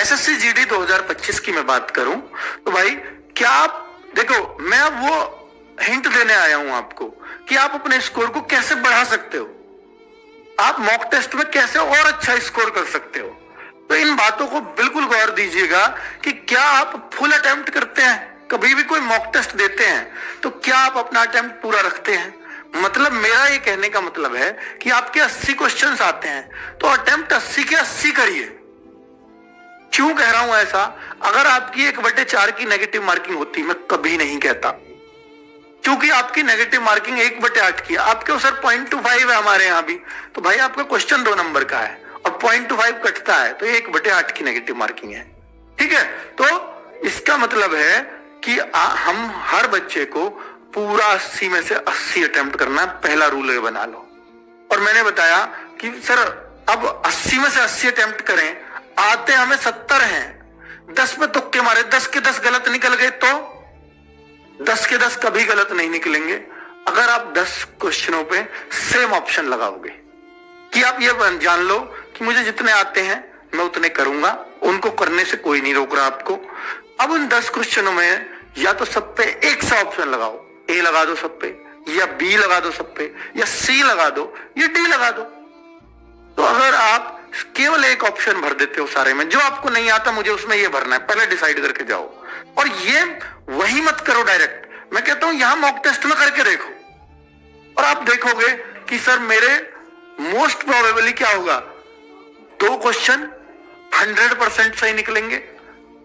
SSC GD 2025 की मैं बात करूं तो भाई क्या आप देखो, मैं अब वो हिंट देने आया हूं आपको कि आप अपने स्कोर को कैसे बढ़ा सकते हो, आप मॉक टेस्ट में कैसे और अच्छा स्कोर कर सकते हो। तो इन बातों को बिल्कुल गौर दीजिएगा कि क्या आप फुल अटेम्प्ट करते हैं, कभी भी कोई मॉक टेस्ट देते हैं तो क्या आप अपना अटेम्प्ट पूरा रखते हैं। मतलब मेरा ये कहने का मतलब है कि आपके 80 क्वेश्चंस आते हैं तो अटेम्प्ट 80 के 80 करिए। क्यों कह रहा हूं ऐसा? अगर आपकी 1/4 की नेगेटिव मार्किंग होती, मैं कभी नहीं कहता, क्योंकि आपकी नेगेटिव मार्किंग 1/8 की है, आपके सर 0.25 है हमारे यहाँ भी, तो भाई आपका क्वेश्चन 2 नंबर का है और 0.25 कटता है तो 1/8 की नेगेटिव मार्किंग है। ठीक है, तो इसका मतलब है कि हम हर बच्चे को पूरा 80 में से 80 अटेम्प्ट करना, पहला रूल बना लो। और मैंने बताया कि सर अब 80 में से 80 अटेम्प्ट करें, आते हमें 70 हैं, 10 पे तुक्के मारे, 10 के 10 गलत निकल गए तो 10 के 10 कभी गलत नहीं निकलेंगे अगर आप 10 क्वेश्चनों पे सेम ऑप्शन लगाओगे। कि आप ये जान लो कि मुझे जितने आते हैं मैं उतने करूंगा, उनको करने से कोई नहीं रोक रहा आपको। अब उन 10 क्वेश्चनों में या तो सब पे एक सा ऑप्शन लगाओ, ए लगा दो सब पे, या बी लगा दो सब पे, या सी लगा दो, या डी लगा दो। तो अगर आप केवल एक ऑप्शन भर देते हो सारे में, जो आपको नहीं आता मुझे उसमें ये भरना है, पहले डिसाइड करके जाओ। और ये वही मत करो डायरेक्ट, मैं कहता हूं यहां मॉक टेस्ट में करके देखो और आप देखोगे कि सर मेरे मोस्ट प्रोबेबली क्या होगा, 2 क्वेश्चन 100% सही निकलेंगे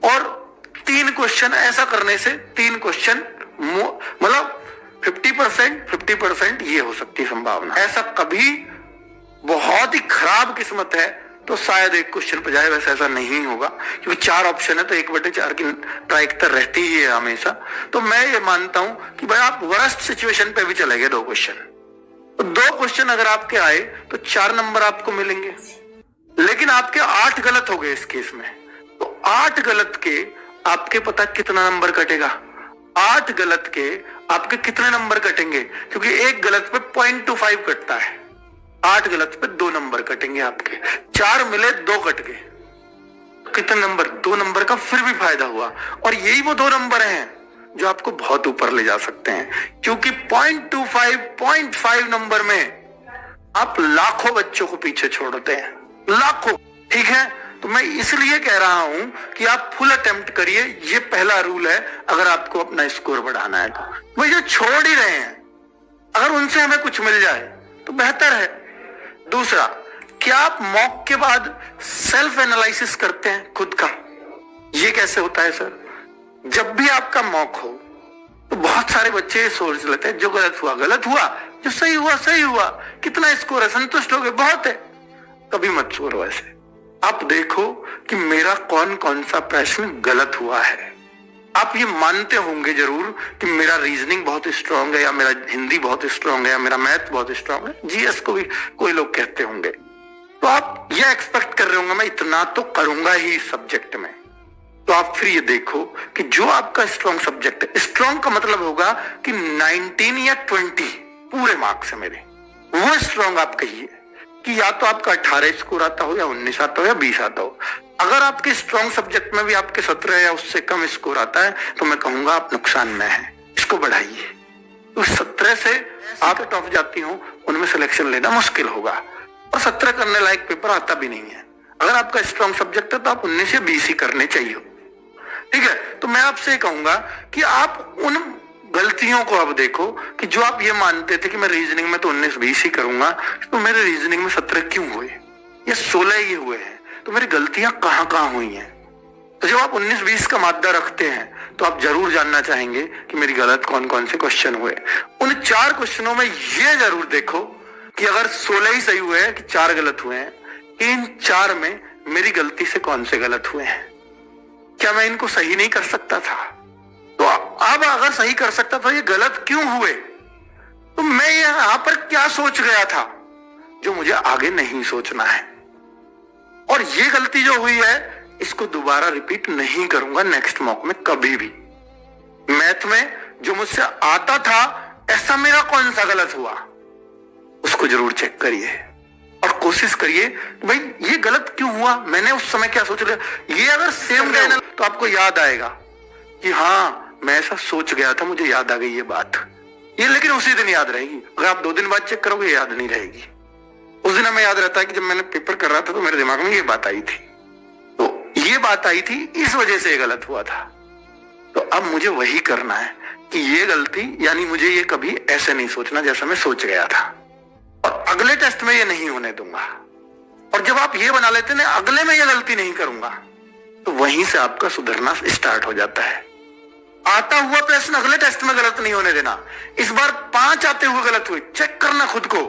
और 3 क्वेश्चन ऐसा करने से 3 क्वेश्चन मतलब 50% ये हो सकती है संभावना। ऐसा कभी बहुत ही खराब किस्मत है तो शायद एक क्वेश्चन पर जाए, वैसे ऐसा नहीं होगा क्योंकि 4 ऑप्शन है तो 1/4 की प्रायिकता रहती ही है हमेशा। तो मैं ये मानता हूं कि भाई आप वर्स्ट सिचुएशन पे भी चले गए 2 क्वेश्चन, तो 2 क्वेश्चन अगर आपके आए तो 4 नंबर आपको मिलेंगे, लेकिन आपके 8 गलत हो गए इस केस में, तो 8 गलत के आपके पता कितना नंबर कटेगा, 8 गलत के आपके कितने नंबर कटेंगे, क्योंकि एक गलत पे 0.25 कटता है, 8 गलत पे 2 नंबर कटेंगे आपके, 4 मिले 2 कट गए, कितने नंबर, 2 नंबर का फिर भी फायदा हुआ। और यही वो 2 नंबर हैं जो आपको बहुत ऊपर ले जा सकते हैं, क्योंकि 0.25 नंबर में आप लाखों बच्चों को पीछे छोड़ते हैं, लाखों। ठीक है, तो मैं इसलिए कह रहा हूं कि आप फुल अटेम्प्ट करिए, ये पहला रूल है अगर आपको अपना स्कोर बढ़ाना है। तो वो जो छोड़ ही रहे हैं अगर उनसे हमें कुछ मिल जाए तो बेहतर है। दूसरा, क्या आप मॉक के बाद सेल्फ एनालिसिस करते हैं खुद का? ये कैसे होता है सर? जब भी आपका मॉक हो तो बहुत सारे बच्चे सोच लेते हैं जो गलत हुआ गलत हुआ, जो सही हुआ सही हुआ, कितना स्कोर है, संतुष्ट हो गए, बहुत है। कभी मत सोचो ऐसे, आप देखो कि मेरा कौन कौन सा प्रश्न गलत हुआ है। आप ये मानते होंगे जरूर कि मेरा रीजनिंग बहुत स्ट्रांग है, या मेरा हिंदी बहुत स्ट्रांग है, या मेरा मैथ बहुत स्ट्रांग है, जीएस को भी कोई लोग कहते होंगे, तो आप ये एक्सपेक्ट कर रहे होंगे मैं इतना तो करूंगा ही इस सब्जेक्ट में। तो आप फिर ये देखो कि जो आपका स्ट्रांग सब्जेक्ट है, स्ट्रांग का मतलब होगा कि 19 या 20 पूरे मार्क्स है मेरे, वो स्ट्रांग आप कहिए कि या तो आपका 18 स्कोर आता हो, या 19 आता हो, या 20 आता हो। अगर आपके स्ट्रांग सब्जेक्ट में भी आपके 17 या उससे कम स्कोर आता है तो मैं कहूंगा आप नुकसान में हैं, इसको बढ़ाइए। तो 17 से आप टॉप जाती हो उनमें सिलेक्शन लेना मुश्किल होगा, और 17 करने लायक पेपर आता भी नहीं है। अगर आपका स्ट्रांग सब्जेक्ट है तो आप 19 से 20 ही करने चाहिए। ठीक है, तो मैं आपसे कहूंगा कि आप उन गलतियों को अब देखो कि जो आप ये मानते थे कि मैं रीजनिंग में तो 19-20 ही करूंगा, तो मेरे रीजनिंग में 17 क्यों हुए या 16 ही हुए हैं, तो मेरी गलतियां कहां हुई हैं। तो जब आप 19-20 का मादा रखते हैं तो आप जरूर जानना चाहेंगे कि मेरी गलत कौन कौन से क्वेश्चन हुए। उन 4 क्वेश्चनों में ये जरूर देखो कि अगर 16 ही सही हुए हैं कि 4 गलत हुए हैं, इन 4 में मेरी गलती से कौन से गलत हुए हैं, क्या मैं इनको सही नहीं कर सकता था? तो अब अगर सही कर सकता था ये गलत क्यों हुए, तो मैं यहां पर क्या सोच गया था जो मुझे आगे नहीं सोचना है। और ये गलती जो हुई है इसको दोबारा रिपीट नहीं करूंगा नेक्स्ट मॉक में कभी भी। मैथ में जो मुझसे आता था ऐसा मेरा कौन सा गलत हुआ उसको जरूर चेक करिए। और कोशिश करिए भाई ये गलत क्यों हुआ, मैंने उस समय क्या सोच लिया। ये अगर सेम गए ना तो आपको याद आएगा कि हाँ मैं ऐसा सोच गया था, मुझे याद आ गई ये बात। ये लेकिन उसी दिन याद रहेगी। अगर आप 2 दिन बाद चेक करोगे याद नहीं रहेगी। उस दिन हमें याद रहता है कि जब मैंने पेपर कर रहा था तो मेरे दिमाग में ये बात आई थी, तो ये बात आई थी, इस वजह से ये गलत हुआ था। तो अब मुझे वही करना है कि ये गलती, यानी मुझे ये कभी ऐसे नहीं सोचना जैसा मैं सोच गया था, और अगले टेस्ट में ये नहीं होने दूंगा। और जब आप ये बना लेते हैं ना अगले में ये गलती नहीं करूंगा, तो वहीं से आपका सुधरना स्टार्ट हो जाता है। आता हुआ प्रश्न अगले टेस्ट में गलत नहीं होने देना। इस बार 5 आते हुए गलत हुए, चेक करना खुद को।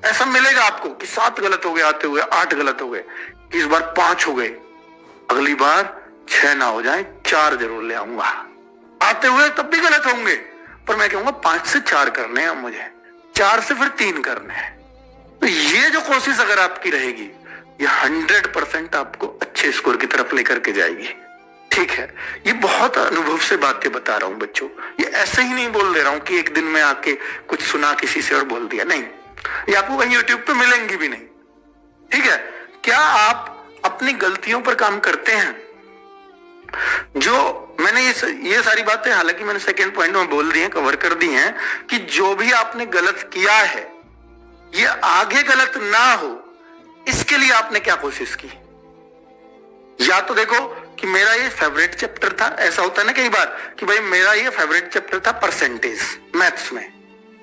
ऐसा मिलेगा आपको कि 7 गलत हो गए आते हुए, 8 गलत हो गए, इस बार 5 हो गए, अगली बार 6 ना हो जाए, 4 जरूर ले आऊंगा। आते हुए तब भी गलत होंगे, पर मैं कहूंगा 5 से 4 करने हैं मुझे, 4 से फिर 3 करने हैं। तो ये जो कोशिश अगर आपकी रहेगी, ये 100% आपको अच्छे स्कोर की तरफ लेकर के जाएगी। ठीक है, ये बहुत अनुभव से बातें बता रहा हूं बच्चों, ये ऐसे ही नहीं बोल दे रहा हूं कि एक दिन में आके कुछ सुना किसी से और बोल दिया, नहीं। ये आपको कहीं यूट्यूब पे मिलेंगी भी नहीं। ठीक है, क्या आप अपनी गलतियों पर काम करते हैं? जो मैंने ये सारी बातें हालांकि मैंने सेकेंड पॉइंट में बोल दी हैं, कवर कर दी हैं, कि जो भी आपने गलत किया है ये आगे गलत ना हो, इसके लिए आपने क्या कोशिश की। या तो देखो कि मेरा ये फेवरेट चैप्टर था, ऐसा होता है ना कई बार कि भाई मेरा ये फेवरेट चैप्टर था परसेंटेज मैथ्स में,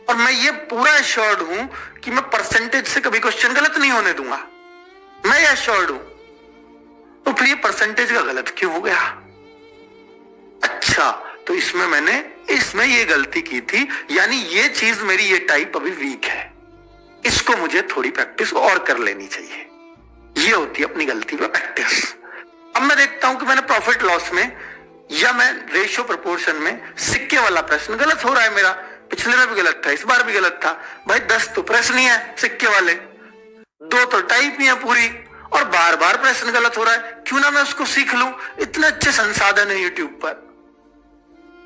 और मैं ये पूरा एश्योर्ड हूं कि मैं परसेंटेज से कभी क्वेश्चन गलत नहीं होने दूंगा, मैं ये एश्योर्ड हूं। तो फिर ये परसेंटेज का गलत क्यों हो गया? अच्छा, तो इसमें ये गलती की थी, यानी ये चीज मेरी ये टाइप अभी वीक है, इसको मुझे थोड़ी प्रैक्टिस और कर लेनी चाहिए। ये होती है अपनी गलती पर प्रैक्टिस। अब मैं देखता हूं कि मैंने प्रॉफिट लॉस में या मैं रेशियो प्रोपोर्शन में सिक्के वाला प्रश्न गलत हो रहा है मेरा, पिछले में भी गलत था, इस बार भी गलत था। भाई 10 तो प्रश्न ही है सिक्के वाले, 2 तो टाइप ही है पूरी, और बार बार प्रश्न गलत हो रहा है, क्यों ना मैं उसको सीख लूं। इतने अच्छे संसाधन है यूट्यूब पर,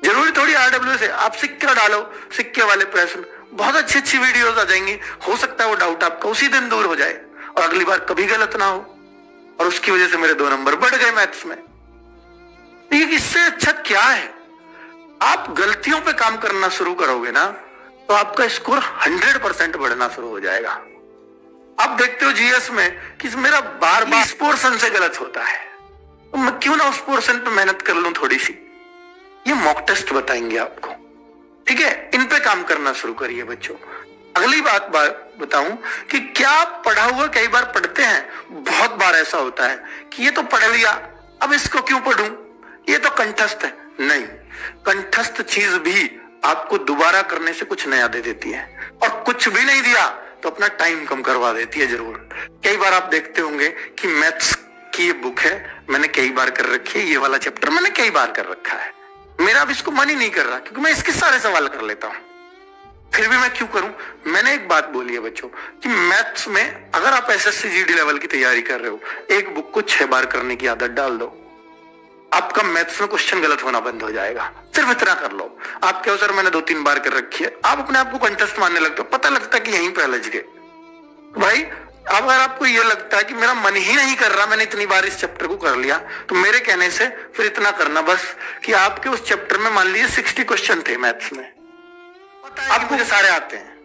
जरूरी थोड़ी RW से आप सिक्का डालो, सिक्के वाले प्रश्न, बहुत अच्छी अच्छी वीडियोस आ जाएंगी। हो सकता है वो डाउट आपका उसी दिन दूर हो जाए और अगली बार कभी गलत ना हो, और उसकी वजह से मेरे 2 नंबर बढ़ गए मैथ्स में। ये इससे अच्छा क्या है? आप गलतियों पे काम करना शुरू करोगे ना तो आपका स्कोर 100% बढ़ना शुरू हो जाएगा। आप देखते हो जीएस में कि मेरा बार बार इस पोर्शन से गलत होता है, तो मैं क्यों ना उस पोर्शन पे मेहनत कर लूं थोड़ी सी। ये मॉक टेस्ट बताएंगे आपको, ठीक है, इन पे काम करना शुरू करिए बच्चों। अगली बात बताऊं कि क्या पढ़ा हुआ कई बार पढ़ते हैं, बहुत बार ऐसा होता है कि ये तो पढ़ लिया, अब इसको क्यों पढ़ूं, ये तो कंठस्थ है। नहीं, कंठस्थ चीज भी आपको दोबारा करने से कुछ नया दे देती है, और कुछ भी नहीं दिया तो अपना टाइम कम करवा देती है जरूर। कई बार आप देखते होंगे कि मैथ्स की ये बुक है, मैंने कई बार कर रखी है, ये वाला चैप्टर मैंने कई बार कर रखा है, मेरा अब इसको मन ही नहीं कर रहा क्योंकि मैं इसके सारे सवाल कर लेता हूं, फिर भी मैं क्यों करूं। मैंने एक बात बोली है बच्चों कि मैथ्स में अगर आप SSC GD लेवल की तैयारी कर रहे हो, एक बुक को 6 बार करने की आदत डाल दो, आपका मैथ्स में क्वेश्चन गलत होना बंद हो जाएगा। सिर्फ इतना कर लो। आप क्या सर मैंने 2-3 बार कर रखी है, आप अपने आप को कंटेस्ट मानने लगते हो, पता लगता है कि यहीं पे अलझ गए। भाई अब अगर आपको ये लगता है कि मेरा मन ही नहीं कर रहा, मैंने इतनी बार इस चैप्टर को कर लिया, तो मेरे कहने से फिर इतना करना बस कि आपके उस चैप्टर में मान लीजिए 60 क्वेश्चन थे मैथ्स में, आपको मुझे सारे आते हैं,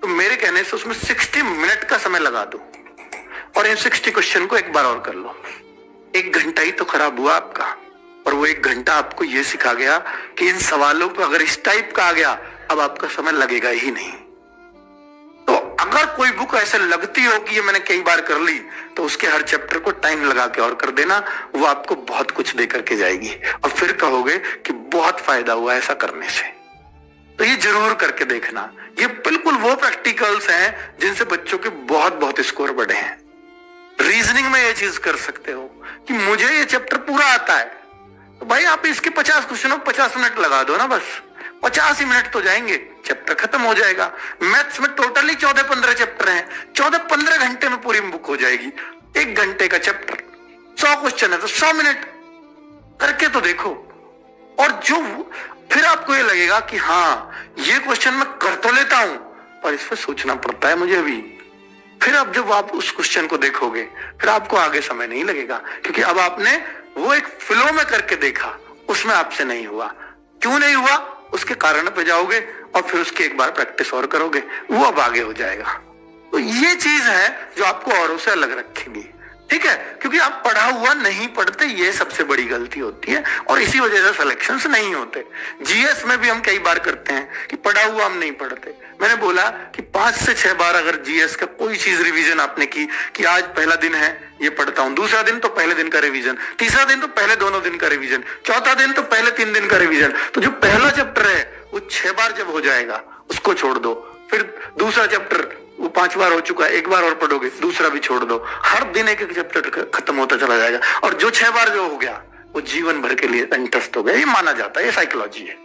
तो मेरे कहने से उसमें 60 मिनट का समय लगा दो और इन 60 क्वेश्चन को एक बार और कर लो। 1 घंटा ही तो खराब हुआ आपका, और वो 1 घंटा आपको ये सिखा गया कि इन सवालों पर अगर इस टाइप का आ गया अब आपका समय लगेगा ही नहीं। तो अगर कोई बुक ऐसे लगती हो कि ये मैंने कई बार कर ली, तो उसके हर चैप्टर को टाइम लगा के और कर देना, वो आपको बहुत कुछ दे करके जाएगी और फिर कहोगे कि बहुत फायदा हुआ ऐसा करने से। तो ये जरूर करके देखना। ये बिल्कुल वो प्रैक्टिकल्स हैं जिनसे बच्चों के बहुत बहुत स्कोर बढ़े हैं। रीजनिंग में ये चीज कर सकते हो कि मुझे ये चैप्टर पूरा आता है, तो भाई आप इसके 50 क्वेश्चनों 50 मिनट लगा दो ना, बस 50 ही मिनट तो जाएंगे, चैप्टर खत्म हो जाएगा। मैथ्स में टोटली 14-15 चैप्टर हैं, 14-15 घंटे में पूरी बुक हो जाएगी। 1 घंटे का चैप्टर 100 क्वेश्चन है तो 100 मिनट करके तो देखो, और जो फिर आपको ये लगेगा कि हाँ ये क्वेश्चन मैं कर तो लेता हूं पर इस पर सोचना पड़ता है मुझे अभी। फिर अब जब आप उस क्वेश्चन को देखोगे फिर आपको आगे समय नहीं लगेगा, क्योंकि अब आपने वो एक फ्लो में करके देखा, उसमें आपसे नहीं हुआ। क्यों नहीं हुआ, उसके कारण पे जाओगे और फिर उसकी एक बार प्रैक्टिस और करोगे, वो अब आगे हो जाएगा। तो ये चीज है जो आपको औरों से अलग रखेगी, ठीक है, क्योंकि आप पढ़ा हुआ नहीं पढ़ते, ये सबसे बड़ी गलती होती है और इसी वजह से सिलेक्शंस नहीं होते। जीएस में भी हम कई बार करते हैं कि पढ़ा हुआ हम नहीं पढ़ते। मैंने बोला कि 5 से 6 बार अगर जीएस का कोई चीज रिवीजन आपने की कि आज पहला दिन है ये पढ़ता हूं, दूसरा दिन तो पहले दिन का रिवीजन, तीसरा दिन तो पहले दोनों दिन का रिवीजन, चौथा दिन तो पहले 3 दिन का रिवीजन, तो जो पहला चैप्टर है वो 6 बार जब हो जाएगा उसको छोड़ दो, फिर दूसरा चैप्टर वो 5 बार हो चुका है, 1 बार और पढ़ोगे, दूसरा भी छोड़ दो, हर दिन एक एक चैप्टर खत्म होता चला जाएगा और जो 6 बार जो हो गया वो जीवन भर के लिए कंटेस्ट हो गया, ये माना जाता है, ये साइकोलॉजी है,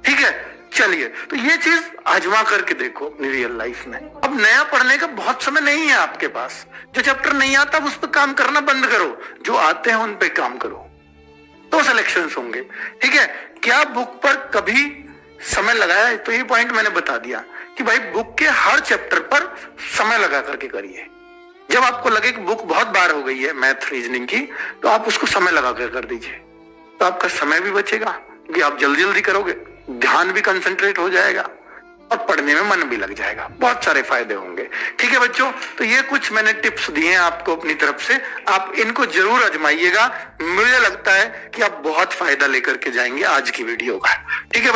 ठीक है। चलिए, तो ये चीज आजमा करके देखो अपनी रियल लाइफ में। अब नया पढ़ने का बहुत समय नहीं है आपके पास, जो चैप्टर नहीं आता उस पर काम करना बंद करो, जो आते हैं उन पे काम करो, तो सिलेक्शंस होंगे, ठीक है। क्या बुक पर कभी समय लगाया, तो ये पॉइंट मैंने बता दिया कि भाई बुक के हर चैप्टर पर समय लगा करके करिए। जब आपको लगे कि बुक बहुत बार हो गई है मैथ रीजनिंग की, तो आप उसको समय लगा कर दीजिए, तो आपका समय भी बचेगा क्योंकि आप जल्दी जल्दी करोगे, ध्यान भी कंसंट्रेट हो जाएगा और पढ़ने में मन भी लग जाएगा, बहुत सारे फायदे होंगे, ठीक है बच्चों। तो ये कुछ मैंने टिप्स दिए हैं आपको अपनी तरफ से, आप इनको जरूर आजमाइएगा, मुझे लगता है कि आप बहुत फायदा लेकर के जाएंगे आज की वीडियो का, ठीक है।